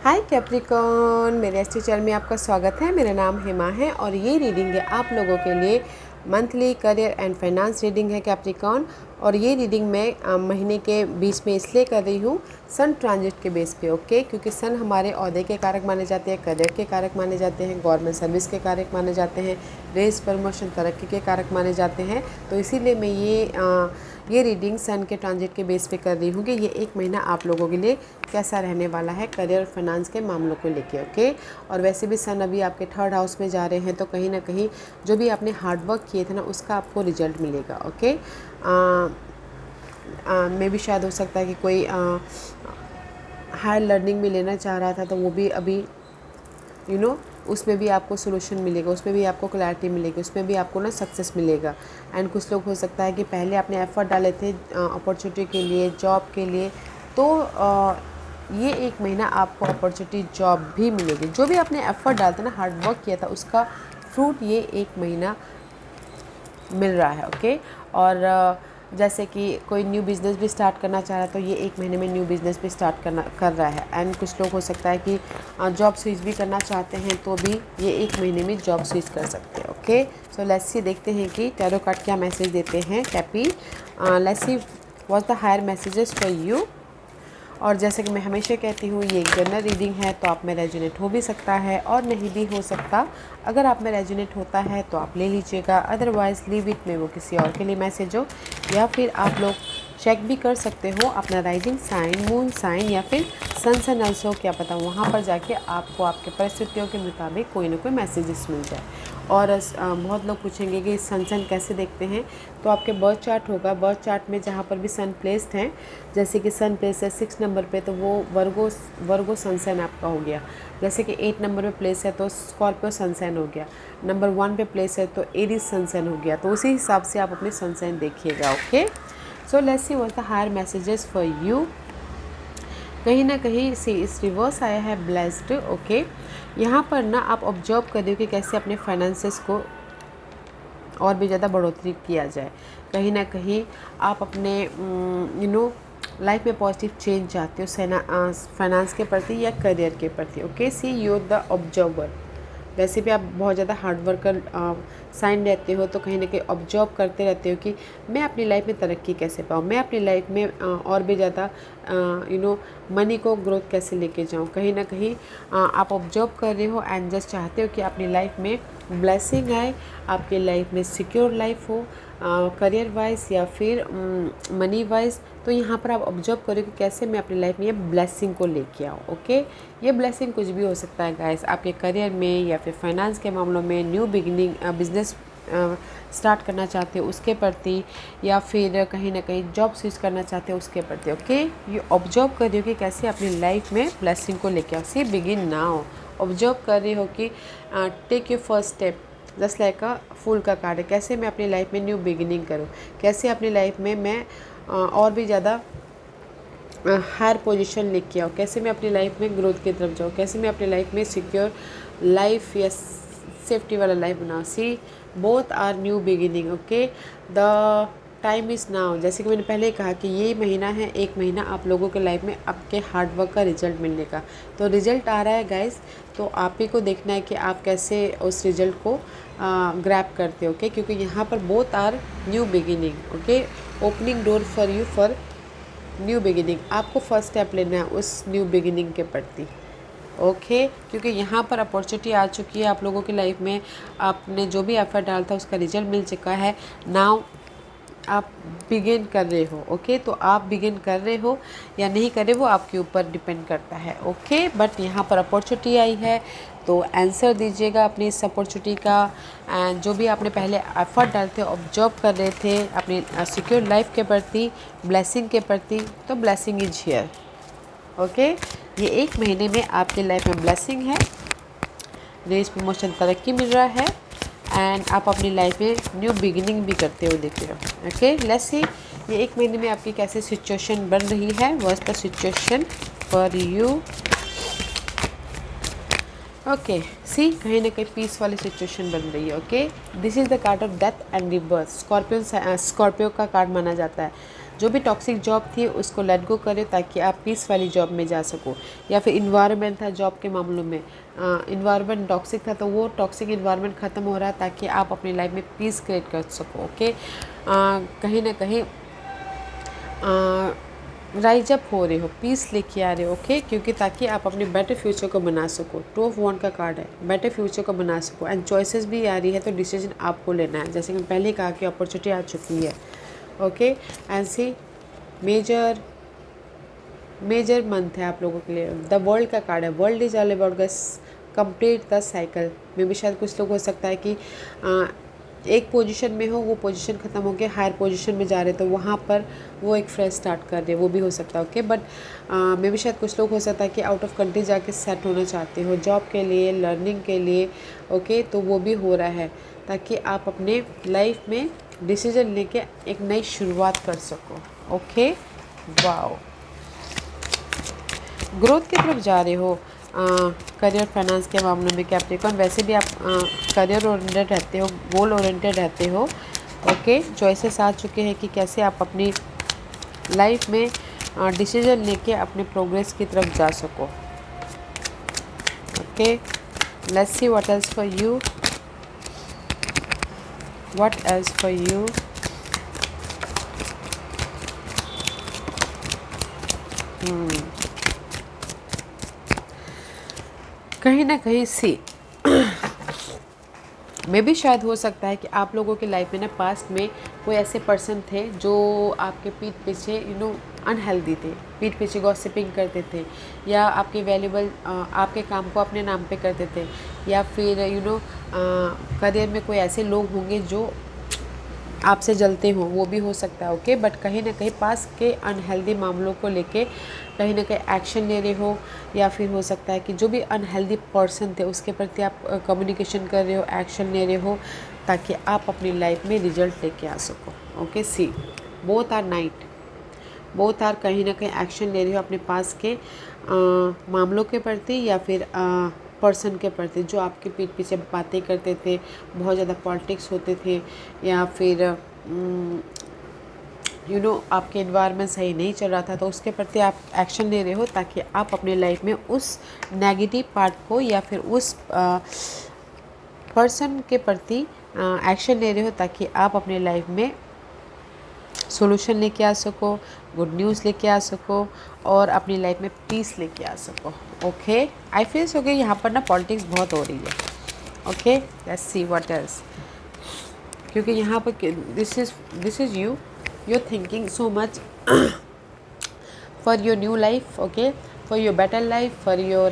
हाय Capricorn, मेरे astro channel में आपका स्वागत है। मेरा नाम हेमा है और ये रीडिंग है आप लोगों के लिए monthly career and finance reading है कैप्रिकॉन। और ये रीडिंग मैं महीने के बीच में इसलिए कर रही हूँ सन ट्रांजिट के बेस पे, ओके। क्योंकि सन हमारे ओहदे के कारक माने जाते हैं, करियर के कारक माने जाते हैं, गवर्नमेंट सर्विस के कारक माने जाते हैं, रेस प्रमोशन तरक्की के कारक माने जाते हैं। तो इसीलिए मैं ये रीडिंग सन के ट्रांजिट के बेस पे कर रही हूँ कि ये एक महीना आप लोगों के लिए कैसा रहने वाला है करियर और फाइनेंस के मामलों को लेके, ओके। और वैसे भी सन अभी आपके 3rd हाउस में जा रहे हैं, तो कहीं ना कहीं जो भी आपने हार्ड वर्क किए थे ना, उसका आपको रिजल्ट मिलेगा, ओके। मे भी शायद हो सकता है कि कोई हायर लर्निंग भी लेना चाह रहा था, तो वो भी अभी उसमें भी आपको सोल्यूशन मिलेगा, उसमें भी आपको क्लैरिटी मिलेगी, उसमें भी आपको ना सक्सेस मिलेगा। एंड कुछ लोग हो सकता है कि पहले आपने एफ़र्ट डाले थे अपॉर्चुनिटी के लिए, जॉब के लिए, तो ये एक महीना आपको अपॉर्चुनिटी जॉब भी मिलेगी। जो भी आपने एफ़र्ट डाला था ना, हार्ड वर्क किया था, उसका फ्रूट ये एक महीना मिल रहा है, ओके। और जैसे कि कोई न्यू बिज़नेस भी स्टार्ट करना चाह रहा है, तो ये एक महीने में न्यू बिज़नेस भी स्टार्ट कर रहा है। एंड कुछ लोग हो सकता है कि जॉब स्विच भी करना चाहते हैं, तो भी ये एक महीने में जॉब स्विच कर सकते हैं, ओके। सो लेट्स सी, देखते हैं कि टैरो कार्ड क्या मैसेज देते हैं Cappy. Let's see what the higher messages for you. और जैसे कि मैं हमेशा कहती हूँ, ये एक जनरल रीडिंग है, तो आप में रेजोनेट हो भी सकता है और नहीं भी हो सकता। अगर आप में रेजोनेट होता है तो आप ले लीजिएगा, अदरवाइज़ लीव इट में वो किसी और के लिए मैसेज हो। या फिर आप लोग चेक भी कर सकते हो अपना राइजिंग साइन, मून साइन या फिर सन सन अल्सो, क्या पता वहाँ पर जाके आपको आपके परिस्थितियों के मुताबिक कोई ना कोई मैसेजेस मिल जाए। और बहुत लोग पूछेंगे कि सन कैसे देखते हैं, तो आपके बर्थ चार्ट होगा। बर्थ चार्ट में जहाँ पर भी सन प्लेस्ड हैं, जैसे कि सन प्लेस है 6 नंबर पे, तो वो वर्गो सन आपका हो गया। जैसे कि 8 नंबर पे प्लेस है तो स्कॉर्पियो सन हो गया। नंबर 1 पे प्लेस है तो एरीज सन हो गया। तो उसी हिसाब से आप अपने सन देखिएगा, okay. So let's see what the higher messages for you. कहीं ना कहीं से इस रिवर्स आया है ब्लेस्ड, ओके। यहाँ पर ना आप ऑब्जर्व करिए कि कैसे अपने फाइनेंसेस को और भी ज़्यादा बढ़ोतरी किया जाए। कहीं ना कहीं आप अपने लाइफ में पॉजिटिव चेंज चाहते हो फाइनेंस के प्रति या करियर के प्रति, okay. See you the observer. वैसे भी आप बहुत ज़्यादा हार्ड वर्कर साइन रहते हो, तो कहीं ना कहीं ऑब्जर्व करते रहते हो कि मैं अपनी लाइफ में तरक्की कैसे पाऊँ, मैं अपनी लाइफ में और भी ज़्यादा मनी को ग्रोथ कैसे लेके जाऊँ। कहीं ना कहीं आप ऑब्जर्व कर रहे हो एंड जस्ट चाहते हो कि अपनी लाइफ में ब्लेसिंग आए, आपकी लाइफ में सिक्योर लाइफ हो, करियर वाइज या फिर मनी वाइज। तो यहाँ पर आप ऑब्जर्व करो कि कैसे मैं अपनी लाइफ में ये ब्लेसिंग को लेके आऊँ, ओके। ये ब्लेसिंग कुछ भी हो सकता है गाइस, आपके करियर में या फिर फाइनेंस के मामलों में, न्यू बिगिनिंग, बिजनेस स्टार्ट करना चाहते हो उसके प्रति, या फिर कहीं ना कहीं जॉब स्विच करना चाहते हो उसके प्रति, ओके। ये ऑब्जर्व कर रही हो कि कैसे अपनी लाइफ में ब्लेसिंग को लेके आओ। सी बिगिन नाउ। ऑब्जर्व कर रही हो कि take your first step, just like a फूल का कार्ड है। कैसे मैं अपनी लाइफ में न्यू बिगिनिंग करूँ, कैसे अपनी लाइफ में मैं और भी ज़्यादा हायर पोजीशन लेके आओ, कैसे मैं अपनी लाइफ में ग्रोथ की तरफ जाऊँ, कैसे मैं अपनी लाइफ में सिक्योर लाइफ या सेफ्टी वाला लाइफ बनाऊँ। See both are new beginning, okay. The time is now. जैसे कि मैंने पहले कहा कि ये महीना है एक महीना आप लोगों के लाइफ में आपके हार्ड वर्क का रिजल्ट मिलने का। तो रिजल्ट आ रहा है गाइस, तो आप ही को देखना है कि आप कैसे उस रिजल्ट को ग्रैब करते हो, ओके। क्योंकि यहाँ पर both are new beginning, okay. Opening door for you for new beginning. आपको फर्स्ट स्टेप लेना है उस न्यू बिगिनिंग के प्रति, ओके। क्योंकि यहाँ पर अपॉर्चुनिटी आ चुकी है आप लोगों की लाइफ में, आपने जो भी एफर्ट डाला था उसका रिजल्ट मिल चुका है। नाउ आप बिगिन कर रहे हो, ओके। तो आप बिगिन कर रहे हो या नहीं कर रहे, वो आपके ऊपर डिपेंड करता है, ओके। बट यहाँ पर अपॉर्चुनिटी आई है, तो आंसर दीजिएगा अपनी इस अपॉर्चुनिटी का। एंड जो भी आपने पहले एफर्ट डालते ऑब्जर्व कर रहे थे अपनी सिक्योर लाइफ के प्रति, ब्लेसिंग के प्रति, तो ब्लेसिंग इज हियर, ओके। ये एक महीने में आपकी लाइफ में ब्लेसिंग है, रेस प्रमोशन तरक्की मिल रहा है, एंड आप अपनी लाइफ में न्यू बिगिनिंग भी करते हुए दिख रहे हो, ओके। लेट्स सी ये एक महीने में आपकी कैसे सिचुएशन बन रही है। What's the situation for you, okay. See कहीं ना कहीं पीस वाली सिचुएशन बन रही है, okay. This is the card of death and rebirth. Scorpio का कार्ड माना जाता है। जो भी टॉक्सिक जॉब थी उसको लेट गो करें ताकि आप पीस वाली जॉब में जा सको। या फिर इन्वायरमेंट था जॉब के मामलों में, इन्वायरमेंट टॉक्सिक था तो वो टॉक्सिक इन्वायरमेंट ख़त्म हो रहा है ताकि आप अपनी लाइफ में पीस क्रिएट कर सको। ओके, कहीं ना कहीं राइज अप हो रहे हो, पीस लेके आ रहे हो। ओके, क्योंकि ताकि आप अपने बेटर फ्यूचर को बना सको। 2 ऑफ वॉन्ड का कार्ड है, बेटर फ्यूचर को बना सको। एंड चॉइसेस भी आ रही है तो डिसीजन आपको लेना है, जैसे कि पहले कहा कि अपॉर्चुनिटी आ चुकी है। Okay, and see major month है आप लोगों के लिए। द वर्ल्ड का कार्ड है, world is all about guess complete the cycle. में भी शायद कुछ लोग हो सकता है कि एक पोजीशन में हो, वो पोजीशन ख़त्म हो गया, हायर पोजीशन में जा रहे तो वहाँ पर वो एक फ्रेश स्टार्ट कर रहे, वो भी हो सकता है। ओके, बट मे भी शायद कुछ लोग हो सकता है कि आउट ऑफ कंट्री जाके सेट होना चाहते हो जॉब के लिए, लर्निंग के लिए। ओके, तो वो भी हो रहा है ताकि आप अपने लाइफ में डिसीजन लेके एक नई शुरुआत कर सको। ओके, वाओ, ग्रोथ की तरफ जा रहे हो करियर फाइनेंस के मामलों में कैप्रिकॉर्न। वैसे भी आप करियर ओरिएंटेड रहते हो, गोल ओरिएंटेड रहते हो। ओके, चॉइसेस आ चुके हैं कि कैसे आप अपनी लाइफ में डिसीजन लेके अपने प्रोग्रेस की तरफ जा सको। Okay, let's see what else for you, what else for you. कहीं ना कहीं सी में भी शायद हो सकता है कि आप लोगों की लाइफ में ना पास्ट में कोई ऐसे पर्सन थे जो आपके पीठ पीछे अनहेल्दी थे, पीठ पीछे गॉसिपिंग करते थे, या आपके वैल्यूबल आपके काम को अपने नाम पे करते थे, या फिर करियर में कोई ऐसे लोग होंगे जो आपसे जलते हो, वो भी हो सकता है। ओके, बट कहीं ना कहीं पास के अनहेल्दी मामलों को लेके कहीं ना कहीं एक्शन ले रहे हो, या फिर हो सकता है कि जो भी अनहेल्दी पर्सन थे उसके प्रति आप कम्युनिकेशन कर रहे हो, एक्शन ले रहे हो ताकि आप अपनी लाइफ में रिजल्ट लेके आ सको। Okay, see both are knight, both are कहीं ना कहीं एक्शन ले रहे हो अपने पास के मामलों के प्रति, या फिर पर्सन के प्रति जो आपके पीठ पीछे बातें करते थे, बहुत ज़्यादा पॉलिटिक्स होते थे, या फिर आपके एनवायरनमेंट सही नहीं चल रहा था तो उसके प्रति आप एक्शन ले रहे हो ताकि आप अपने लाइफ में उस नेगेटिव पार्ट को या फिर उस पर्सन के प्रति एक्शन ले रहे हो ताकि आप अपने लाइफ में सॉल्यूशन लेके आ सको, गुड न्यूज़ लेके आ सको और अपनी लाइफ में पीस लेके आ सको। ओके, आई फील सो कि यहाँ पर ना पॉलिटिक्स बहुत हो रही है। Okay, let's see what else, क्योंकि यहाँ पर this is you're thinking so much for your new life, okay, for your better life, for your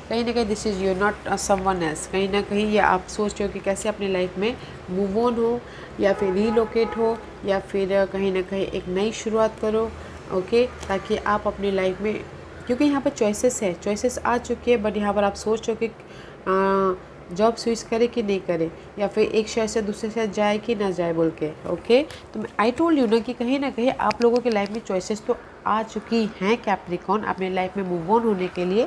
कहीं ना कहीं this is you not someone else. कहीं ना कहीं ये आप सोच रहे हो कि कैसे अपनी लाइफ में मूव ऑन हो, या फिर रीलोकेट हो, या फिर कहीं ना कहीं एक नई शुरुआत करो। ओके, ताकि आप अपनी लाइफ में, क्योंकि यहाँ पर चॉइसेस है, चॉइसेस आ चुकी है, बट यहाँ पर आप सोच रहे हो कि जॉब स्विच करे कि नहीं करे, या फिर एक शहर से दूसरे शहर जाए कि ना जाए बोल के। ओके, तो आई टोल्ड यू ना कि कहीं ना कहीं आप लोगों की लाइफ में चॉइसेस तो आ चुकी हैं कैप्रिकॉर्न, अपने लाइफ में मूव ऑन होने के लिए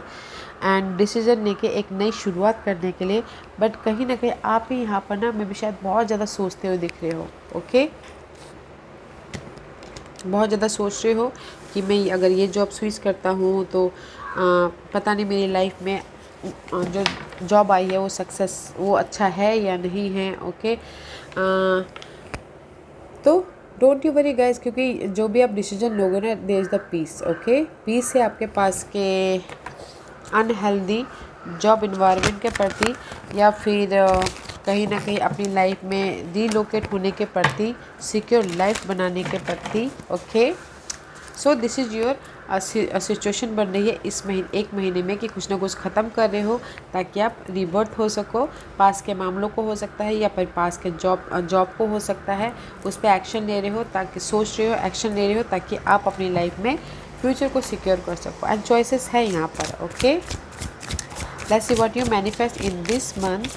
एंड डिसीजन लेके एक नई शुरुआत करने के लिए। बट कहीं ना कहीं आप ही यहाँ पर ना मैं भी शायद बहुत ज़्यादा सोचते हुए दिख रहे हो। ओके, बहुत ज़्यादा सोच रहे हो कि मैं अगर ये जॉब स्विच करता हूँ तो पता नहीं मेरी लाइफ में जो जॉब आई है वो सक्सेस, वो अच्छा है या नहीं है। ओके, तो डोंट यू वरी गाइस, क्योंकि जो भी आप डिसीजन लोगे ना, there is the peace. Okay, peace है आपके पास के अनहेल्दी जॉब इन्वायरमेंट के प्रति, या फिर कहीं ना कहीं अपनी लाइफ में रीलोकेट होने के प्रति, सिक्योर लाइफ बनाने के प्रति। Okay, so this is your situation बन रही है इस एक महीने में कि कुछ ना कुछ ख़त्म कर रहे हो ताकि आप रिबर्थ हो सको। पास के मामलों को हो सकता है, या फिर पास के जॉब को हो सकता है, उस पर एक्शन ले रहे हो, ताकि सोच रहे हो, एक्शन ले रहे हो ताकि आप अपनी लाइफ में फ्यूचर को सिक्योर कर सको। एंड चॉइसेस है यहाँ पर। Okay, let's see what you manifest in this month.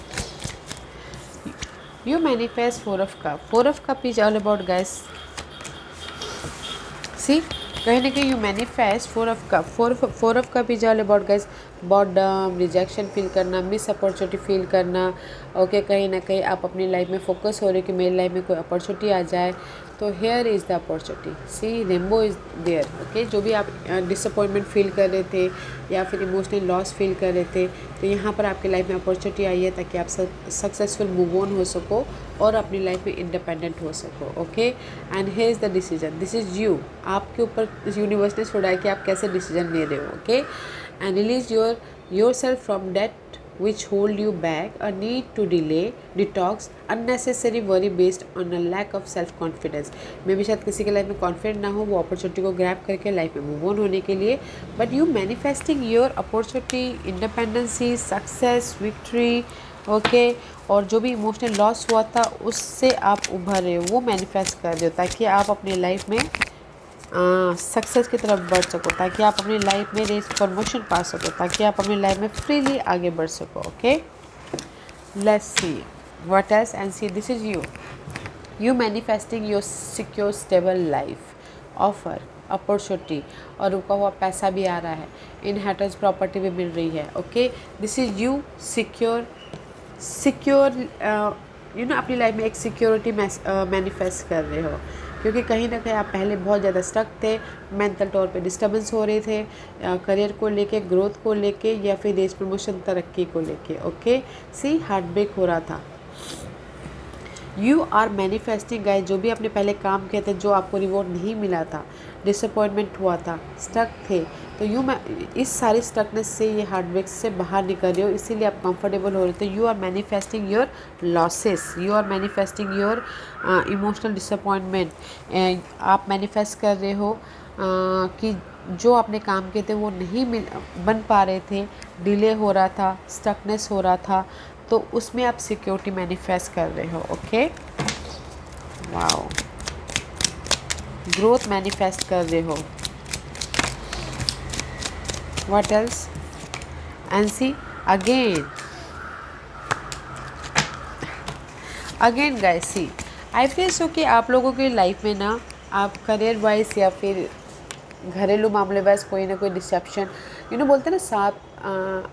You manifest 4 of cup. 4 of cup is all about guys, see कहीं ना कहीं you manifest 4 of cup. 4 of cup is all about guys boredom, rejection feel करना, miss opportunity feel करना। Okay, कहीं ना कहीं आप अपनी लाइफ में फोकस हो रहे हो कि मेरी लाइफ में कोई अपॉर्चुनिटी आ जाए, तो here is the opportunity, see rainbow is there. Okay, जो भी आप डिसअपॉइंटमेंट फील कर रहे थे या फिर इमोशनल लॉस फील कर रहे थे, तो यहाँ पर आपकी लाइफ में अपॉर्चुनिटी आई है ताकि आप सक्सेसफुल मूव ऑन हो सको और अपनी लाइफ में इंडिपेंडेंट हो सको। Okay, and here is the decision, this is you. आपके ऊपर यूनिवर्स ने छोड़ा है कि आप कैसे डिसीजन ले रहे हो। Okay, and release yourself from that which hold you back, a need to delay, detox, unnecessary worry based on a lack of self confidence। मे भी शायद किसी के लाइफ में कॉन्फिडेंट ना हो वो अपॉर्चुनिटी को ग्रैब करके लाइफ में मूव ऑन होने के लिए, but you manifesting your opportunity, independency, success, victory. Okay, और जो भी इमोशनल लॉस हुआ था उससे आप उभर रहे हो, वो मैनिफेस्ट कर रहे हो ताकि आप अपनी लाइफ में सक्सेस की तरफ बढ़ सको, ताकि आप अपनी लाइफ में रेस प्रमोशन पा सको, ताकि आप अपनी लाइफ में फ्रीली आगे बढ़ सको। Okay, let's see what else and see this is you manifesting your secure stable life, offer, opportunity, और रुका हुआ पैसा भी आ रहा है, इनहेरिटेंस प्रॉपर्टी भी मिल रही है। Okay, this is you secure you know अपनी लाइफ में एक सिक्योरिटी मैनिफेस्ट कर रहे हो, क्योंकि कहीं ना कहीं आप पहले बहुत ज़्यादा स्टक थे, मेंटल तौर पे डिस्टर्बेंस हो रहे थे, करियर को लेके, ग्रोथ को लेके, या फिर रेस प्रमोशन, तरक्की को लेके। ओके, सी हार्ट ब्रेक हो रहा था। यू आर मैनिफेस्टिंग गाइस, जो भी आपने पहले काम किए थे, जो आपको रिवॉर्ड नहीं मिला था, डिसअपॉइंटमेंट हुआ था, स्टक थे, तो इस सारी स्टकनेस से, ये हार्ट ब्रेक से बाहर निकल रहे हो, इसीलिए आप कंफर्टेबल हो रहे थे। You are manifesting your losses, you are manifesting your emotional disappointment. आप मैनिफेस्ट कर रहे हो कि जो आपने काम किए थे वो नहीं बन पा रहे थे, डिले हो रहा था, स्टकनेस हो रहा था, तो उसमें आप सिक्योरिटी मैनिफेस्ट कर रहे हो। ओके, वाओ, ग्रोथ मैनिफेस्ट कर रहे हो। What else and see again guys, see I feel so कि आप लोगों की लाइफ में ना, आप करियर वाइज या फिर घरेलू मामले वाइज कोई ना कोई डिसेप्शन, बोलते हैं ना सांप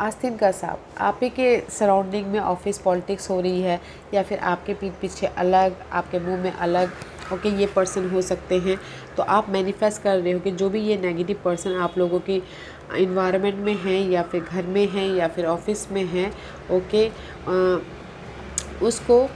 आस्तीन का सांप, आप ही के सराउंडिंग में ऑफिस पॉलिटिक्स हो रही है, या फिर आपके पीठ पीछे अलग, आपके मुंह में अलग। ओके, ये पर्सन हो सकते हैं, तो आप मैनिफेस्ट कर रहे हो कि जो भी ये नेगेटिव पर्सन आप लोगों की इन्वायरमेंट में है, या फिर घर में है, या फिर ऑफिस में है, ओके, उसको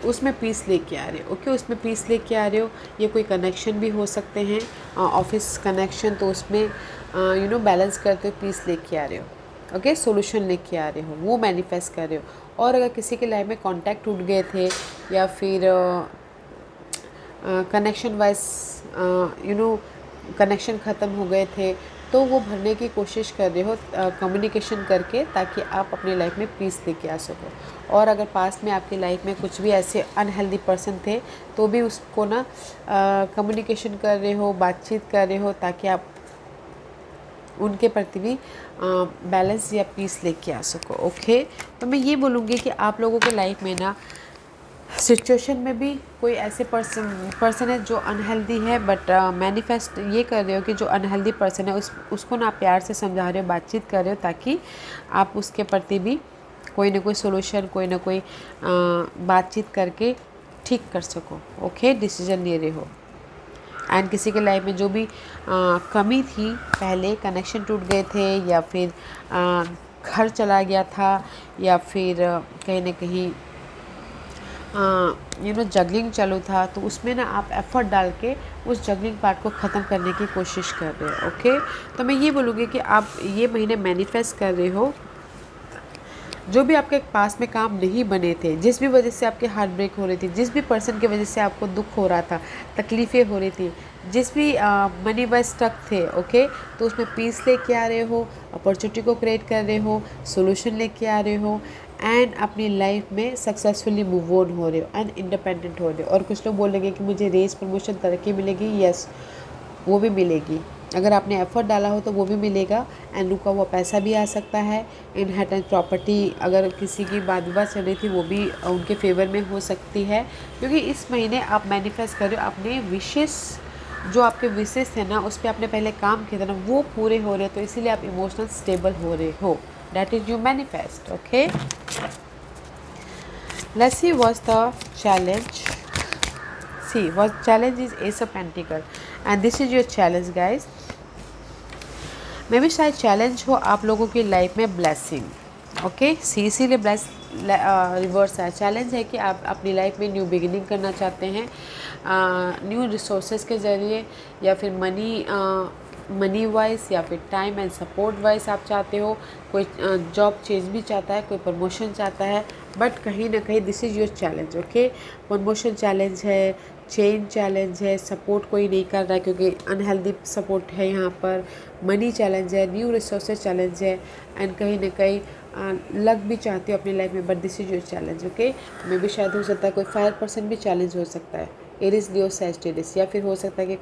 उसमें पीस लेके आ रहे हो। ओके, उसमें पीस लेके आ रहे हो। ये कोई कनेक्शन भी हो सकते हैं, ऑफिस कनेक्शन, तो उसमें बैलेंस करते हो, पीस लेके आ रहे हो। ओके, सॉल्यूशन लेके आ रहे हो, वो मैनिफेस्ट कर रहे हो। और अगर किसी के लाइफ में कॉन्टैक्ट टूट गए थे, या फिर कनेक्शन वाइज कनेक्शन ख़त्म हो गए थे, तो वो भरने की कोशिश कर रहे हो कम्युनिकेशन करके, ताकि आप अपनी लाइफ में पीस लेके आ सको। और अगर पास में आपकी लाइफ में कुछ भी ऐसे अनहेल्दी पर्सन थे, तो भी उसको ना कम्युनिकेशन कर रहे हो, बातचीत कर रहे हो, ताकि आप उनके प्रति भी बैलेंस या पीस लेके आ सको। ओके, तो मैं ये बोलूँगी कि आप लोगों के लाइफ में ना सिचुएशन में भी कोई ऐसे पर्सन है जो अनहेल्दी है, बट मैनिफेस्ट ये कर रहे हो कि जो अनहेल्दी पर्सन है उसको ना प्यार से समझा रहे हो, बातचीत कर रहे हो, ताकि आप उसके प्रति भी कोई ना कोई सोल्यूशन, कोई ना कोई बातचीत करके ठीक कर सको। ओके, डिसीजन ले रहे हो। एंड किसी के लाइफ में जो भी कमी थी, पहले कनेक्शन टूट गए थे, या फिर घर चला गया था, या फिर कहीं ना कहीं जगलिंग चालू था, तो उसमें ना आप एफर्ट डाल के उस जगलिंग पार्ट को ख़त्म करने की कोशिश कर रहे हो। ओके, तो मैं ये बोलूँगी कि आप ये महीने मैनिफेस्ट कर रहे हो, जो भी आपके पास में काम नहीं बने थे, जिस भी वजह से आपके हार्ट ब्रेक हो रही थी, जिस भी पर्सन की वजह से आपको दुख हो रहा था, तकलीफ़ें हो रही थी, जिस भी मनी वाइज स्टक थे, ओके, तो उसमें पीस लेके आ रहे हो, अपॉर्चुनिटी को क्रिएट कर रहे हो, सोल्यूशन लेके आ रहे हो, एंड अपनी लाइफ में सक्सेसफुली मूव ऑन हो रहे हो, एंड इंडिपेंडेंट हो रहे हो। और कुछ लोग बोलेंगे कि मुझे रेस, प्रमोशन, तरक्की मिलेगी। यस, वो भी मिलेगी, अगर आपने एफर्ट डाला हो तो वो भी मिलेगा, एंड रुका हुआ पैसा भी आ सकता है। इनहेरिटेंस प्रॉपर्टी, अगर किसी की बात विवाद चल रही थी, वो भी उनके फेवर में हो सकती है, क्योंकि इस महीने आप मैनिफेस्ट कर रहे हो अपने विशेष, जो आपके विशेष थे ना, उस पर आपने पहले काम किया था ना, वो पूरे हो रहे, तो इसीलिए आप इमोशनल स्टेबल हो रहे हो। That is you manifest. Okay, let's see what's the challenge see what challenge is ace of pentacle and this is your challenge guys. मे भी शायद चैलेंज हो आप लोगों की लाइफ में ब्लेसिंग। ओके सी, इसीलिए ब्लेस रिवर्स है। चैलेंज है कि आप अपनी लाइफ में न्यू बिगिनिंग करना चाहते हैं, न्यू रिसोर्सेज के ज़रिए, या फिर मनी वाइज, या फिर टाइम एंड सपोर्ट वाइज आप चाहते हो। कोई जॉब चेंज भी चाहता है, कोई प्रमोशन चाहता है, बट कहीं ना कहीं this is your challenge. Okay promotion challenge है, चेंज चैलेंज है, सपोर्ट कोई नहीं कर रहा है क्योंकि अनहेल्दी सपोर्ट है यहाँ पर, मनी चैलेंज है, न्यू रिसोर्सेज चैलेंज है, एंड कहीं ना कहीं लक भी चाहती हो अपनी लाइफ में, but this is your challenge. Okay मे भी शायद हो सकता है कोई फायर पर्सन भी चैलेंज हो सकता है, एरिस लियो सैजिटेरियस, या फिर हो सकता है कि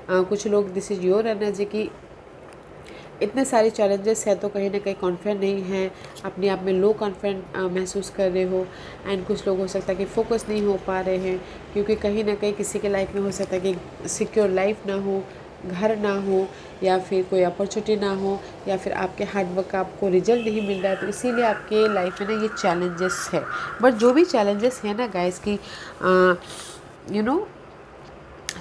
कुछ लोग दिस इज योर एनर्जी की इतने सारे चैलेंजेस हैं तो कहीं ना कहीं कॉन्फिडेंट नहीं है, अपने आप में लो कॉन्फिडेंट महसूस कर रहे हो। एंड कुछ लोग हो सकता है कि फोकस नहीं हो पा रहे हैं क्योंकि कहीं ना कहीं किसी के लाइफ में हो सकता है कि सिक्योर लाइफ ना हो, घर ना हो, या फिर कोई अपॉर्चुनिटी ना हो, या फिर आपके हार्डवर्क का आपको रिजल्ट नहीं मिल रहा है, तो इसीलिए आपके लाइफ में ना ये चैलेंजेस है। बट जो भी चैलेंजेस है ना गाइस की यू नो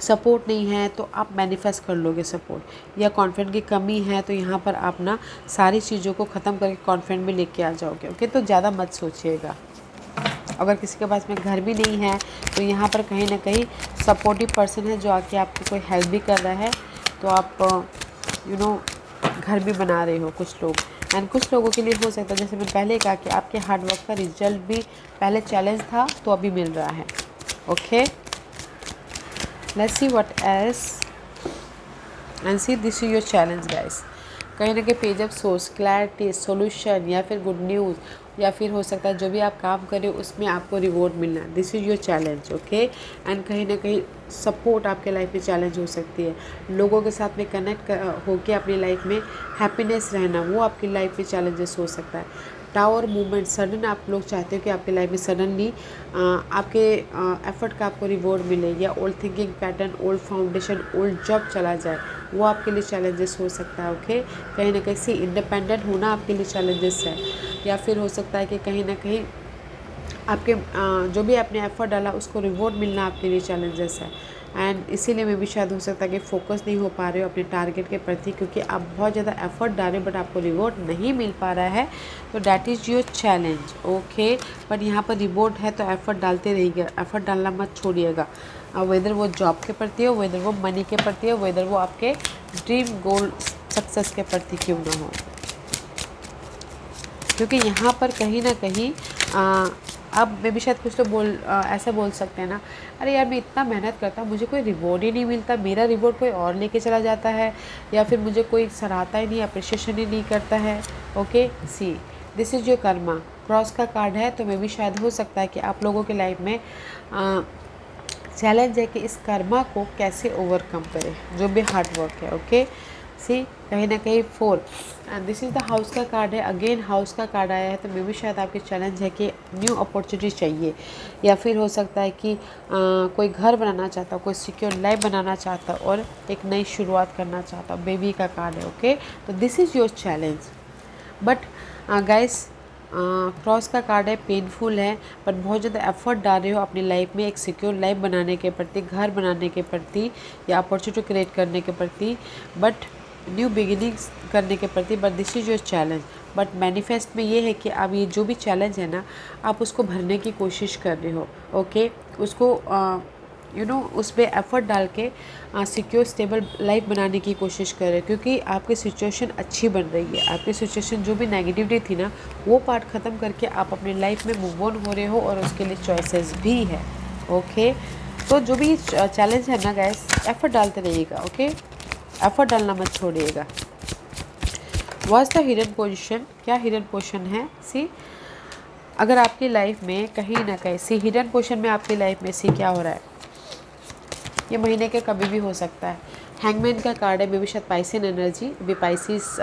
सपोर्ट नहीं है तो आप मैनिफेस्ट कर लोगे सपोर्ट, या कॉन्फिडेंट की कमी है तो यहाँ पर आप ना सारी चीज़ों को ख़त्म करके कॉन्फिडेंट में लेके आ जाओगे। ओके तो ज़्यादा मत सोचिएगा। अगर किसी के पास में घर भी नहीं है तो यहाँ पर कहीं ना कहीं सपोर्टिव पर्सन है जो आके आपकी कोई हेल्प भी कर रहा है, तो आप घर भी बना रहे हो कुछ लोग। एंड कुछ लोगों के लिए हो सकता है जैसे मैं पहले कहा कि आपके हार्डवर्क का रिजल्ट भी पहले चैलेंज था तो अभी मिल रहा है। Okay let's see what else and see this is your challenge guys। कहीं ना कहीं page of source, clarity, solution, या फिर गुड न्यूज़, या फिर हो सकता है जो भी आप काम करें उसमें आपको रिवॉर्ड मिलना, this is your challenge. Okay and कहीं ना कहीं सपोर्ट आपके लाइफ में चैलेंज हो सकती है, लोगों के साथ में कनेक्ट होकर अपनी लाइफ में हैप्पीनेस रहना, वो आपकी लाइफ में चैलेंजेस हो सकता है। टावर मूवमेंट, सडन आप लोग चाहते हो कि आपकी लाइफ में सडनली आपके एफर्ट का आपको रिवॉर्ड मिले, या old thinking pattern, old foundation, old job चला जाए, वो आपके लिए चैलेंजेस हो सकता है। ओके कहीं ना कहीं इंडिपेंडेंट होना आपके लिए चैलेंजेस है, या फिर हो सकता है कि कहीं ना कहीं आपके जो भी आपने एफर्ट डाला उसको रिवॉर्ड मिलना आपके लिए चैलेंजेस है। एंड इसीलिए में भी शायद हो सकता है कि फोकस नहीं हो पा रहे हो अपने टारगेट के प्रति क्योंकि आप बहुत ज़्यादा एफर्ट डाल रहे हो बट आपको रिवॉर्ड नहीं मिल पा रहा है, तो that is your challenge. Okay but यहाँ पर रिवॉर्ड है तो एफर्ट डालते रहिएगा, एफर्ट डालना मत छोड़िएगा, वेदर वो जॉब के प्रति हो, वेदर वो मनी के प्रति हो, वेदर वो आपके ड्रीम गोल सक्सेस के प्रति क्यों ना हो, क्योंकि यहाँ पर कहीं ना कहीं अब मे भी शायद कुछ लोग ऐसा बोल सकते हैं ना, अरे यार मैं इतना मेहनत करता हूँ मुझे कोई रिवॉर्ड ही नहीं मिलता, मेरा रिवॉर्ड कोई और लेके चला जाता है, या फिर मुझे कोई सराहता ही नहीं, अप्रिशिएशन ही नहीं करता है। Okay see this is your Karma, cross का कार्ड है, तो मे भी शायद हो सकता है कि आप लोगों के लाइफ में चैलेंज है कि इस कर्मा को कैसे ओवरकम करें, जो भी हार्ड वर्क है। ओके सी कहीं ना कहीं 4 and this is the house का कार्ड है, अगेन हाउस का कार्ड आया है, तो मे भी शायद आपकी चैलेंज है कि न्यू अपॉर्चुनिटी चाहिए, या फिर हो सकता है कि कोई घर बनाना चाहता, कोई सिक्योर लाइफ बनाना चाहता और एक नई शुरुआत करना चाहता, बेबी का कार्ड है। ओके तो this is your challenge. But guys cross का कार्ड है, पेनफुल है, बट बहुत ज़्यादा एफर्ट डाल रहे हो अपनी लाइफ में एक सिक्योर लाइफ बनाने के प्रति, घर बनाने के प्रति, या अपॉर्चुनिटी क्रिएट करने के प्रति, बट न्यू बिगिनिंग्स करने के प्रति, but this is your challenge. But manifest में ये है कि आप ये जो भी चैलेंज है ना आप उसको भरने की कोशिश कर रहे हो। ओके उसको उस पर एफर्ट डाल के सिक्योर स्टेबल लाइफ बनाने की कोशिश कर रहे हो, क्योंकि आपकी सिचुएशन अच्छी बन रही है, आपकी सिचुएशन जो भी नेगेटिविटी थी ना वो पार्ट ख़त्म करके आप अपनी लाइफ में मूव ऑन हो रहे हो और उसके लिए चॉइसेस भी है। ओके तो जो भी चैलेंज है ना गाइस एफर्ट डालते रहिएगा। ओके एफर्ट डालना मत छोड़िएगा। व्हाट्स द हिडन पोजीशन, क्या हिडन पोजीशन है? सी अगर आपकी लाइफ में कहीं ना कहीं सी हिडन पोजीशन में आपकी लाइफ में सी क्या हो रहा है, ये महीने के कभी भी हो सकता है। हैंगमैन का कार्ड है, मे बी शायद पाइसियन एनर्जी, अभी पाइसिस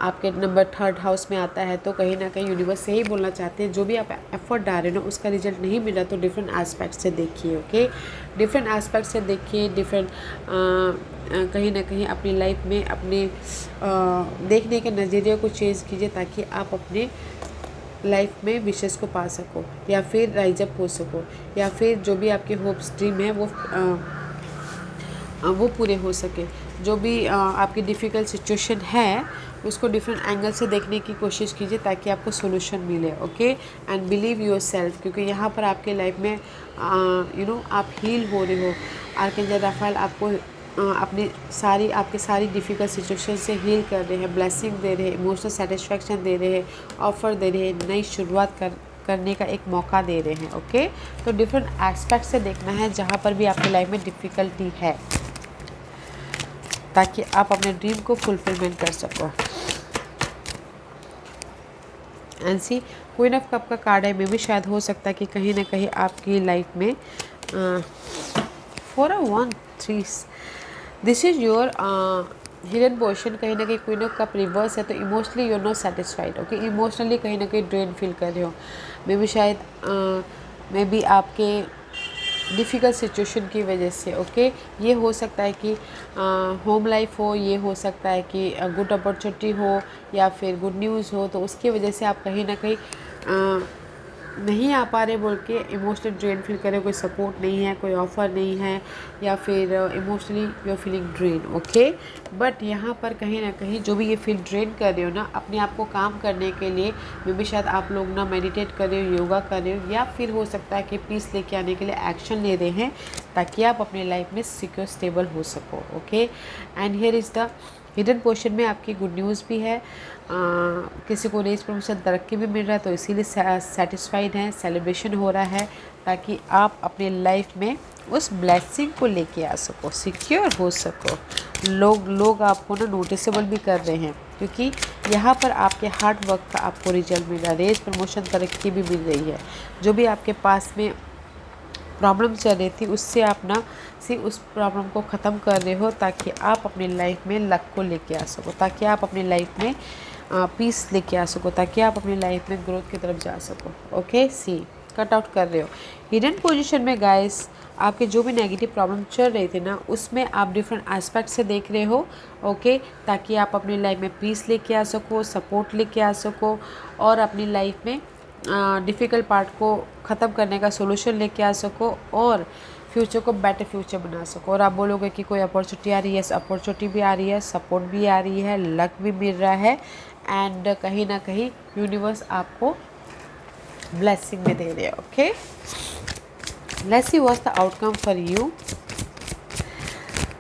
आपके नंबर 3rd हाउस में आता है, तो कहीं ना कहीं यूनिवर्स से ही बोलना चाहते हैं जो भी आप एफर्ट डाल रहे हो ना उसका रिजल्ट नहीं मिल रहा तो डिफरेंट एस्पेक्ट से देखिए। ओके डिफरेंट एस्पेक्ट से देखिए, डिफरेंट कहीं ना कहीं अपनी लाइफ में अपने देखने के नज़रिए को चेंज कीजिए ताकि आप अपने लाइफ में विशेष को पा सको, या फिर राइज अप हो सको, या फिर जो भी आपके होप्स ड्रीम है वो पूरे हो सके। जो भी आपकी डिफ़िकल्ट सिचुएशन है उसको डिफरेंट एंगल से देखने की कोशिश कीजिए ताकि आपको सोल्यूशन मिले। Okay, and believe your self, क्योंकि यहाँ पर आपके लाइफ में आप हील हो रहे हो। आर्कएंजल राफेल आपको आपके सारी डिफ़िकल्ट सिचुएशन से हील कर रहे हैं, ब्लेसिंग दे रहे हैं, इमोशनल सेटिस्फैक्शन दे रहे हैं, ऑफ़र दे रहे हैं, नई शुरुआत करने का एक मौका दे रहे हैं। ओके, तो डिफरेंट एस्पेक्ट से देखना है जहाँ पर भी आपकी लाइफ में डिफ़िकल्टी है, ताकि आप अपने ड्रीम को फुलफिलमेंट कर सको। And see queen of cup का कार्ड है, में भी शायद हो सकता है कि कहीं ना कहीं आपकी लाइफ में 4 और 1 3 this is your hidden portion. कहीं ना कहीं क्वीन ऑफ कप रिवर्स है, तो emotionally you are not satisfied. Okay, emotionally कहीं ना कहीं ड्रेन फील कर रहे हो। मे भी शायद मे बी आपके डिफ़िकल्ट सिचुएशन की वजह से। ओके, ये हो सकता है कि होम लाइफ हो, ये हो सकता है कि गुड अपॉर्चुनिटी हो या फिर गुड न्यूज़ हो, तो उसकी वजह से आप कहीं ना कहीं नहीं आ पा रहे बोल के इमोशनल ड्रेन फील कर रहे हो। कोई सपोर्ट नहीं है, कोई ऑफ़र नहीं है, या फिर emotionally you are feeling drain. Okay, but यहाँ पर कहीं ना कहीं जो भी ये फील ड्रेन कर रहे हो ना, अपने आप को काम करने के लिए मे भी शायद आप लोग ना मेडिटेट कर रहे हो, योगा कर रहे हो, या फिर हो सकता है कि पीस लेके आने के लिए एक्शन ले रहे हैं ताकि आप अपनी लाइफ में सिक्योर स्टेबल हो सको। Okay, and here is the hidden portion में आपकी गुड न्यूज़ भी है। किसी को रेज प्रमोशन तरक्की भी मिल रहा है, तो इसीलिए सेटिस्फाइड हैं, सेलिब्रेशन हो रहा है ताकि आप अपने लाइफ में उस ब्लेसिंग को लेके आ सको, सिक्योर हो सको। लोग आपको ना नोटिसेबल भी कर रहे हैं, क्योंकि यहाँ पर आपके हार्ड वर्क का आपको रिजल्ट मिल रहा है। रेज प्रमोशन तरक्की भी मिल रही है। जो भी आपके पास में प्रॉब्लम चल रही थी उससे आप ना उस प्रॉब्लम को ख़त्म कर रहे हो, ताकि आप अपनी लाइफ में लक को लेके आ सको, ताकि आप अपनी लाइफ में पीस लेके आ सको, ताकि आप अपनी लाइफ में ग्रोथ की तरफ जा सको। ओके, सी कट आउट कर रहे हो। हिडन पोजीशन में गाइस आपके जो भी नेगेटिव प्रॉब्लम चल रहे थे ना, उसमें आप डिफरेंट एस्पेक्ट से देख रहे हो। ओके, ताकि आप अपनी लाइफ में पीस लेके आ सको, सपोर्ट लेके आ सको, और अपनी लाइफ में डिफ़िकल्ट पार्ट को ख़त्म करने का सोल्यूशन लेके आ सको, और फ्यूचर को बेटर फ्यूचर बना सको। और आप बोलोगे कि कोई अपॉर्चुनिटी आ रही है, अपॉर्चुनिटी भी आ रही है, सपोर्ट भी आ रही है, लक भी मिल रहा है, एंड कहीं ना कहीं यूनिवर्स आपको ब्लेसिंग में दे रहे हैं। Okay, let's see what's the outcome for you.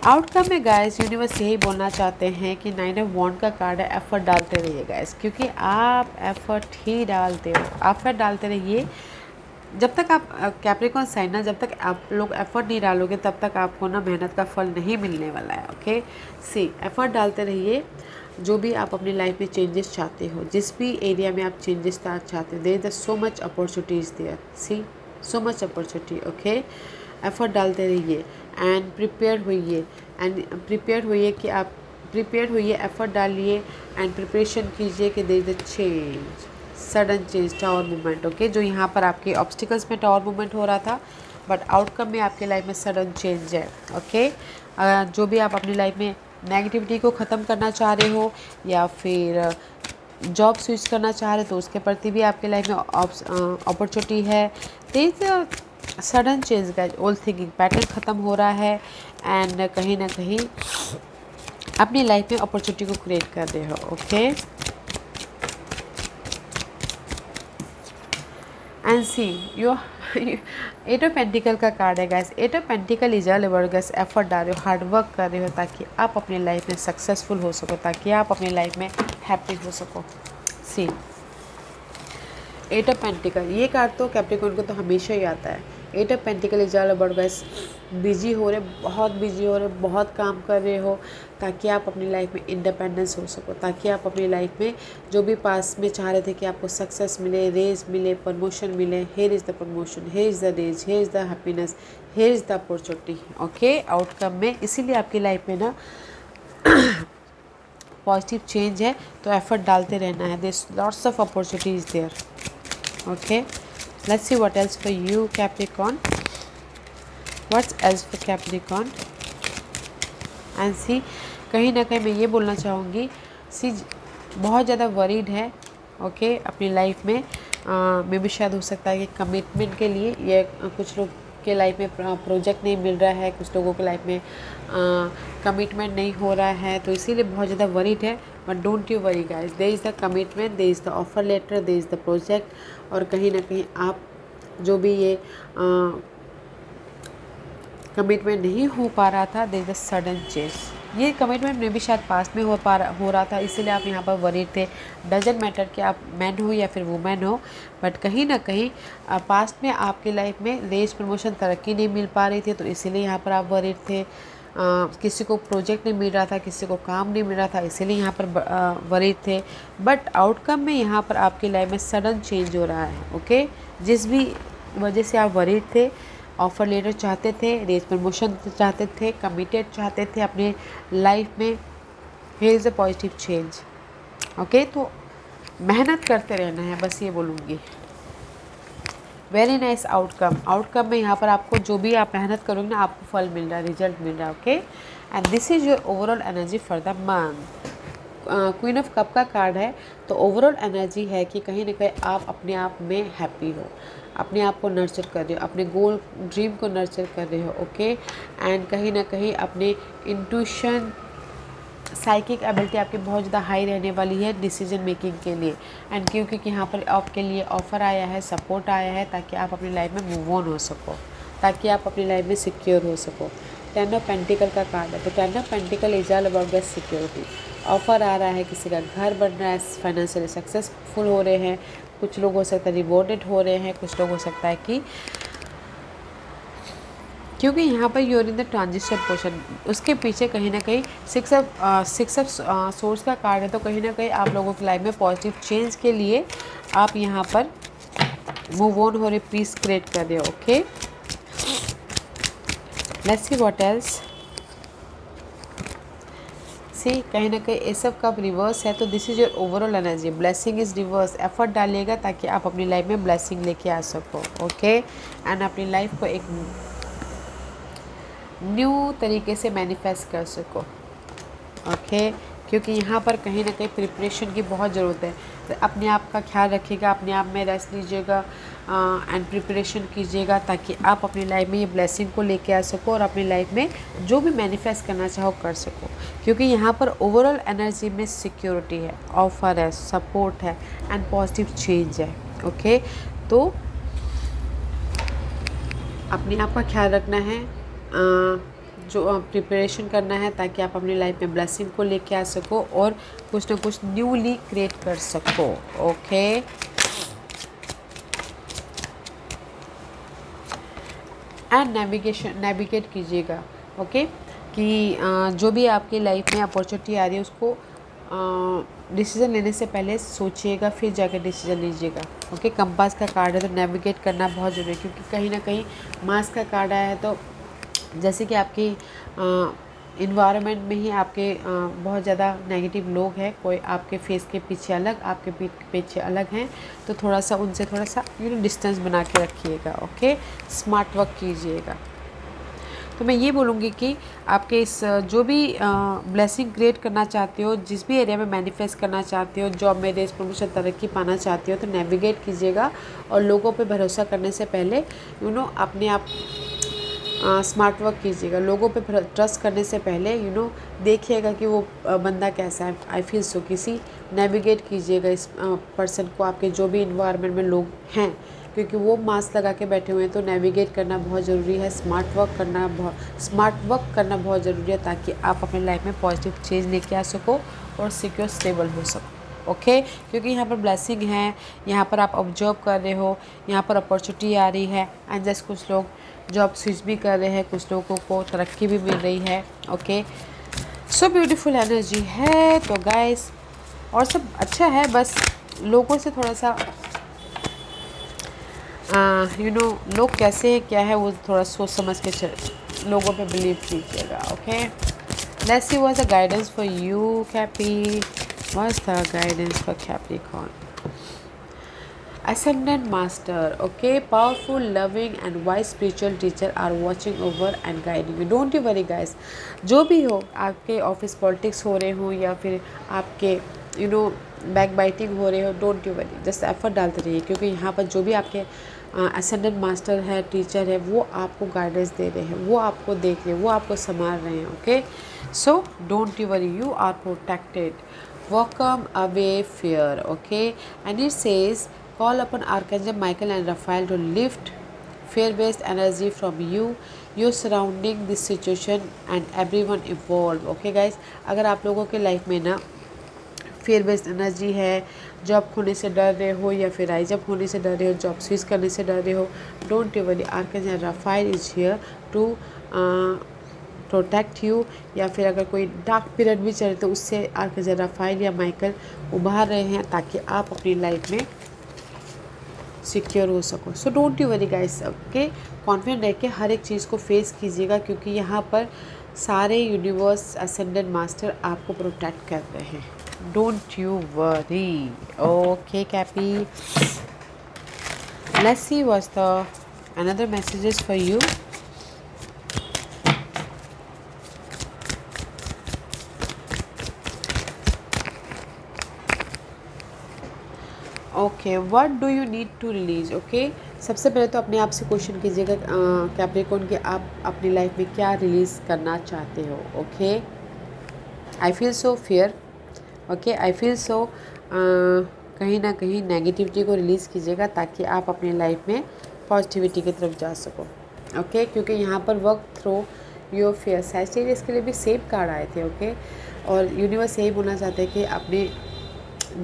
Outcome में गाइस यूनिवर्स यही बोलना चाहते हैं कि 9 ऑफ वॉन्ड का कार्ड है, एफर्ट डालते रहिए गाइस, क्योंकि आप एफर्ट ही डालते हो। एफर्ट डालते रहिए। जब तक आप कैप्रिकॉर्न साइन ना, जब तक आप लोग एफर्ट नहीं डालोगे तब तक आपको ना मेहनत का फल नहीं मिलने वाला है। ओके, सी एफर्ट डालते रहिए। जो भी आप अपनी लाइफ में चेंजेस चाहते हो, जिस भी एरिया में आप चेंजेस चाहते हो, there is so much opportunities there. See so much opportunity. Okay, effort डालते रहिए एंड प्रिपेयर होइए कि आप प्रिपेयर होइए, एफर्ट डालिए एंड प्रिपरेशन कीजिए कि there is a change, sudden change, tower movement. Okay, जो यहाँ पर आपके ऑब्स्टिकल्स में टावर मूवमेंट हो रहा था, बट आउटकम में आपके लाइफ में सडन चेंज है। ओके, जो भी आप अपनी लाइफ में नेगेटिविटी को ख़त्म करना चाह रहे हो, या फिर जॉब स्विच करना चाह रहे हो, तो उसके प्रति भी आपके लाइफ में अपॉर्चुनिटी है। There sudden change guys, old thinking pattern ख़त्म हो रहा है, एंड कहीं ना कहीं अपनी लाइफ में अपॉर्चुनिटी को क्रिएट कर रहे हो। Okay, and see your 8 of pentacle का कार्ड है guys. 8 of pentacle is all about guys effort डाल रहे हो, हार्ड वर्क कर रहे हो, ताकि आप अपनी लाइफ में सक्सेसफुल हो सको, ताकि आप अपनी लाइफ में हैप्पी हो सको। सी 8 ऑफ पेंटिकल, ये कार्ड तो कैप्रिकॉर्न को तो हमेशा ही आता है। 8 of pentacle is all about guys busy हो रहे, बहुत बिजी हो रहे, बहुत काम कर रहे हो, ताकि आप अपनी लाइफ में इंडिपेंडेंस हो सको, ताकि आप अपनी लाइफ में जो भी पास में चाह रहे थे कि आपको सक्सेस मिले, रेज मिले, प्रमोशन मिले, here is the promotion, here is the raise, here is the happiness, here is the opportunity. Okay, outcome में इसीलिए आपकी लाइफ में ना पॉजिटिव चेंज है, तो एफर्ट डालते रहना है। There lots of opportunities there. Okay, let's see what else for you Capricorn, what's else for Capricorn, and see कहीं ना कहीं मैं ये बोलना चाहूँगी, सी बहुत ज़्यादा वरीड है। ओके, अपनी लाइफ में मे भी शायद हो सकता है कि कमिटमेंट के लिए ये कुछ लोग के लाइफ में प्रोजेक्ट नहीं मिल रहा है, कुछ लोगों के लाइफ में कमिटमेंट नहीं हो रहा है, तो इसीलिए बहुत ज़्यादा वरीड है। But don't you worry guys, there is the commitment, there is the offer letter, there is the project. और कहीं ना कहीं आप जो भी ये कमिटमेंट नहीं हो पा रहा था, there is the sudden change. ये कमिटमेंट में भी शायद पास में हो रहा था, इसीलिए आप यहाँ पर वरीड थे। डजंट मैटर कि आप मैन हो या फिर वुमेन हो, बट कहीं ना कहीं पास्ट में आपकी लाइफ में रेज प्रमोशन तरक्की नहीं मिल पा रही थी, तो इसीलिए यहाँ पर आप वरीड थे। किसी को प्रोजेक्ट नहीं मिल रहा था, किसी को काम नहीं मिल रहा था, इसीलिए यहाँ पर वरीड थे। बट आउटकम में यहाँ पर आपकी लाइफ में सडन चेंज हो रहा है। ओके, जिस भी वजह से आप वरीड थे, ऑफ़र लेटर चाहते थे, रेज प्रमोशन चाहते थे, कमिटेड चाहते थे अपने लाइफ में, here is a positive change. Okay, तो मेहनत करते रहना है, बस ये बोलूँगी। वेरी नाइस आउटकम में यहाँ पर आपको जो भी आप मेहनत करोगे ना, आपको फल मिल रहा है, रिजल्ट मिल रहा है। Okay, and this is your overall energy for the month. Queen of cup का कार्ड है, तो ओवरऑल एनर्जी है कि कहीं ना कहीं आप अपने आप में हैप्पी हो, अपने आप को नर्चर कर रहे हो, अपने गोल ड्रीम को नर्चर कर रहे हो। ओके, एंड कहीं ना कहीं अपने इंट्यूशन, साइकिक एबिलिटी आपकी बहुत ज़्यादा हाई रहने वाली है डिसीजन मेकिंग के लिए। एंड क्योंकि यहाँ पर आपके लिए ऑफ़र आया है, सपोर्ट आया है, ताकि आप अपनी लाइफ में मूव ऑन हो सको, ताकि आप अपनी लाइफ में सिक्योर हो सको। 10 ऑफ पेंटिकल का कार्ड है, तो 10 of pentacle is all about the security. Offer आ रहा है, किसी का घर बन रहा है, फाइनेंशियली सक्सेसफुल हो रहे हैं, कुछ लोग हो सकता है रिवॉर्डेड हो रहे हैं, कुछ लोग हो सकता है कि क्योंकि यहाँ पर you're in the transition portion, उसके पीछे कहीं ना कहीं सिक्स ऑफ सोर्स का कार्ड है, तो कहीं ना कहीं आप लोगों की लाइफ में पॉजिटिव चेंज के लिए आप यहाँ पर मूव ऑन हो रहे, पीस क्रिएट कर रहे हो। Okay, let's see what else. See, कहीं ना कहीं ये सब कब रिवर्स है, तो this is your overall energy. Blessing is reverse, effort डालिएगा ताकि आप अपनी लाइफ में ब्लेसिंग लेके आ सको। ओके, एंड अपनी लाइफ को एक न्यू तरीके से मैनिफेस्ट कर सको। ओके, क्योंकि यहाँ पर कहीं ना कहीं प्रिपरेशन की बहुत ज़रूरत है, तो अपने आप का ख्याल रखिएगा, अपने आप में रेस्ट लीजिएगा एंड प्रिपरेशन कीजिएगा, ताकि आप अपनी लाइफ में ये ब्लेसिंग को लेके आ सको और अपनी लाइफ में जो भी मैनिफेस्ट करना चाहो कर सको। क्योंकि यहाँ पर ओवरऑल एनर्जी में सिक्योरिटी है, ऑफर है, सपोर्ट है एंड पॉजिटिव चेंज है। ओके, तो अपने आप का ख्याल रखना है, जो प्रिपरेशन करना है, ताकि आप अपनी लाइफ में ब्लेसिंग को लेके आ सको और कुछ ना कुछ न्यूली क्रिएट कर सको। ओके, एंड नेविगेट कीजिएगा। ओके, कि जो भी आपकी लाइफ में अपॉर्चुनिटी आ रही है उसको डिसीज़न लेने से पहले सोचिएगा, फिर जाकर डिसीज़न लीजिएगा। ओके, कंपास का कार्ड है, तो नेविगेट करना बहुत ज़रूरी है, क्योंकि कहीं ना कहीं मास का कार्ड आया है, तो जैसे कि आपकी इन्वायरमेंट में ही आपके बहुत ज़्यादा नेगेटिव लोग हैं, कोई आपके फेस के पीछे अलग, आपके पीठ के पीछे अलग हैं, तो थोड़ा सा उनसे थोड़ा सा डिस्टेंस बना के रखिएगा। ओके, स्मार्ट वर्क कीजिएगा। तो मैं ये बोलूँगी कि आपके इस जो भी ब्लेसिंग क्रिएट करना चाहते हो, जिस भी एरिया में मैनिफेस्ट करना चाहते हो, जॉब में रेस प्रमोशन तरक्की पाना चाहते हो, तो नेविगेट कीजिएगा। और लोगों पे भरोसा करने से पहले अपने आप स्मार्ट वर्क कीजिएगा। लोगों पे ट्रस्ट करने से पहले देखिएगा कि वो बंदा कैसा है। आई फील सो, किसी नेविगेट कीजिएगा इस पर्सन को, आपके जो भी इन्वायरमेंट में लोग हैं, क्योंकि वो मास्क लगा के बैठे हुए हैं, तो नेविगेट करना बहुत ज़रूरी है। स्मार्ट वर्क करना बहुत ज़रूरी है, ताकि आप अपने लाइफ में पॉजिटिव चेंज लेके आ सको और सिक्योर स्टेबल हो सको। ओके, क्योंकि यहाँ पर ब्लेसिंग है, यहाँ पर आप ऑब्जर्व कर रहे हो, यहाँ पर अपॉर्चुनिटी आ रही है, एंड जस्ट कुछ लोग जॉब स्विच भी कर रहे हैं, कुछ लोगों को तरक्की भी मिल रही है। ओके, सो ब्यूटीफुल एनर्जी है। तो गाइस, और सब अच्छा है, बस लोगों से थोड़ा सा लोग कैसे हैं, क्या है, वो थोड़ा सोच समझ के लोगों पे बिलीव कीजिएगा। Okay, let's see what's the guidance for you Cappy. What's the guidance for Capricorn? Ascendant Master, okay, powerful, loving and wise spiritual teacher are watching over and guiding you. Don't you worry guys, जो भी हो, आपके office politics हो रहे हो या फिर आपके बैक बाइटिंग हो रहे हो, don't you worry, just effort डालते रहिए, क्योंकि यहाँ पर जो भी आपके असेंडेंट मास्टर है, टीचर है, वो आपको गाइडेंस दे रहे हैं, वो आपको देख रहे हैं, वो आपको संभाल रहे हैं। Okay, so don't you worry, you are protected, welcome away fear. Okay, and it says call upon Archangel Michael and Raphael to lift fear-based energy from you, your surrounding, this situation and everyone involved. Okay guys, अगर आप लोगों के life में ना fear based energy है, job खोने से डर रहे हो या फिर राइजअप होने से डर रहे हो, जॉब स्विच करने से डर रहे हो, don't worry, archangel Raphael is here to protect you. या फिर अगर कोई डार्क पीरियड भी चले तो उससे आर्कएंजल राफाइल या माइकल उभार रहे हैं ताकि आप अपनी लाइफ में सिक्योर हो सको। सो don't you worry guys, okay, confident रह के हर एक चीज़ को फेस कीजिएगा, क्योंकि यहाँ पर सारे यूनिवर्स असेंडेंट मास्टर आपको प्रोटेक्ट कर रहे हैं। Don't you worry. Okay Cappy, let's see what's the another messages for you. Okay, what do you need to release. Okay, सबसे पहले तो अपने आप से क्वेश्चन कीजिएगा कैप्रिकॉर्न कि आप अपनी लाइफ में क्या रिलीज़ करना चाहते हो। ओके, आई फील सो फियर। ओके, आई फील सो, कहीं ना कहीं नेगेटिविटी को रिलीज़ कीजिएगा ताकि आप अपनी लाइफ में पॉजिटिविटी की तरफ जा सको। ओके, क्योंकि यहाँ पर work through your fear, Sagittarius के लिए भी सेम कार्ड आए थे। ओके, और यूनिवर्स यही बोलना चाहते हैं कि अपने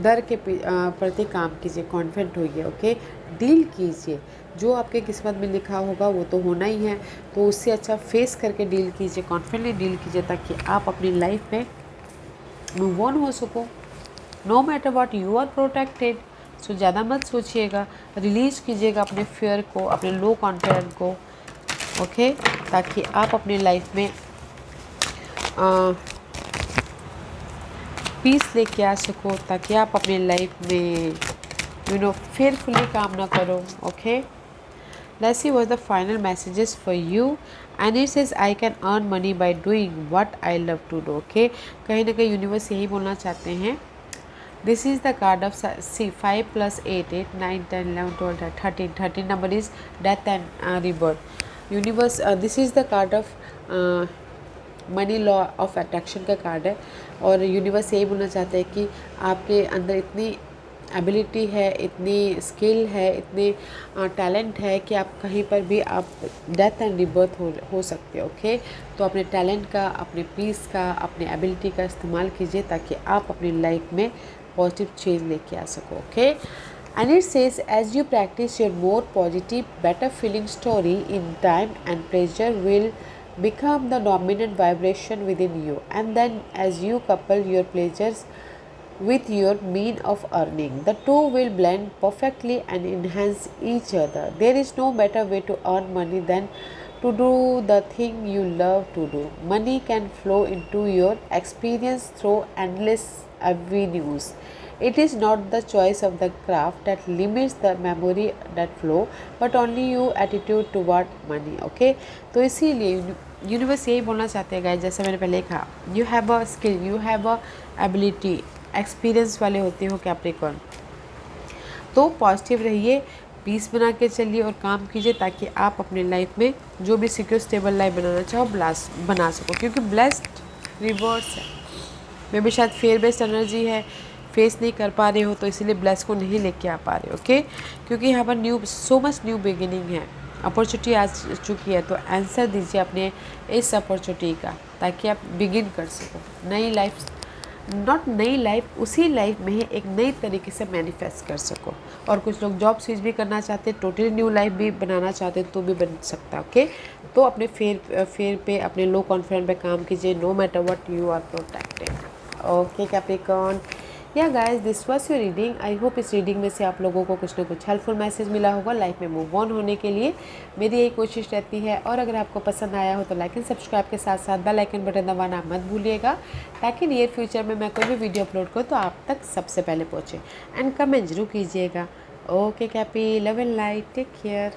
डर के प्रति काम कीजिए, कॉन्फिडेंट होइए। ओके, डील कीजिए, जो आपके किस्मत में लिखा होगा वो तो होना ही है, तो उससे अच्छा फेस करके डील कीजिए, कॉन्फिडेंटली डील कीजिए ताकि आप अपनी लाइफ में मूव ऑन हो सको। No matter what, you are protected. So ज़्यादा मत सोचिएगा, रिलीज कीजिएगा अपने फियर को, अपने लो कॉन्फिडेंस को। ओके, ताकि आप अपनी लाइफ में पीस लेके आ सको, ताकि आप अपनी लाइफ में fearfully काम ना करो। Okay, let's see what the final messages for you, and it says I can earn money by doing what I love to do. Okay, कहीं ना कहीं यूनिवर्स यही बोलना चाहते हैं। This is the card of see 5 + 8 8 9 10 11 12 13 number is death and rebirth. Universe, this is the card of money law of attraction का card है, और यूनिवर्स यही बोलना चाहते हैं कि आपके अंदर इतनी एबिलिटी है, इतनी स्किल है, इतने टैलेंट है कि आप कहीं पर भी आप डेथ एंड रिबर्थ हो सकते हो। ओके, तो अपने टैलेंट का, अपने पीस का, अपने एबिलिटी का इस्तेमाल कीजिए ताकि आप अपनी लाइफ में पॉजिटिव चेंज लेके आ सको। Okay, and it says as you practice your more positive, better feeling story, in time and pleasure will become the dominant vibration within you, and then as you couple your pleasures with your mean of earning, the two will blend perfectly and enhance each other. There is no better way to earn money than to do the thing you love to do. Money can flow into your experience through endless avenues. It is not the choice of the craft that limits the memory that flow, but only your attitude toward money. Okay, तो इसीलिए universe यही बोलना चाहते हैं guys, जैसे मैंने पहले कहा, you have a skill, you have a ability, experience वाले होते हो कैप्रिकॉर्न, तो पॉजिटिव रहिए, पीस बना के चलिए और काम कीजिए ताकि आप अपनी लाइफ में जो भी सिक्योर स्टेबल लाइफ बनाना चाहो बना सको, क्योंकि ब्लेस्ड रिवर्स है। मे भी शायद फेयर बेस्ड एनर्जी है, फेस नहीं कर पा रहे हो तो इसीलिए ब्लेस को नहीं लेके आ पा रहे हो। ओके, क्योंकि यहाँ पर सो मच न्यू बिगिनिंग है, अपॉर्चुनिटी आ चुकी है, तो आंसर दीजिए अपने इस अपॉर्चुनिटी का ताकि आप बिगिन कर सको नई लाइफ, नॉट नई लाइफ, उसी लाइफ में ही एक नई तरीके से मैनिफेस्ट कर सको। और कुछ लोग जॉब स्विच भी करना चाहते हैं, टोटली न्यू लाइफ भी बनाना चाहते हैं तो भी बन सकता है। ओके, तो अपने फेयर पे, अपने लो कॉन्फिडेंस पे काम कीजिए, no matter what, you are protected. Okay Capricorn, या guys, this was your reading. I hope इस रीडिंग में से आप लोगों को कुछ ना कुछ हेल्पफुल मैसेज मिला होगा लाइफ में मूव ऑन होने के लिए। मेरी यही कोशिश रहती है, और अगर आपको पसंद आया हो तो लाइक एंड सब्सक्राइब के साथ साथ बेल आइकन बटन दबाना मत भूलिएगा, ताकि नियर फ्यूचर में मैं कोई भी वीडियो अपलोड करूँ तो आप तक सबसे पहले पहुँचे। एंड कमेंट जरूर कीजिएगा। Okay Cappy, love and light, take care.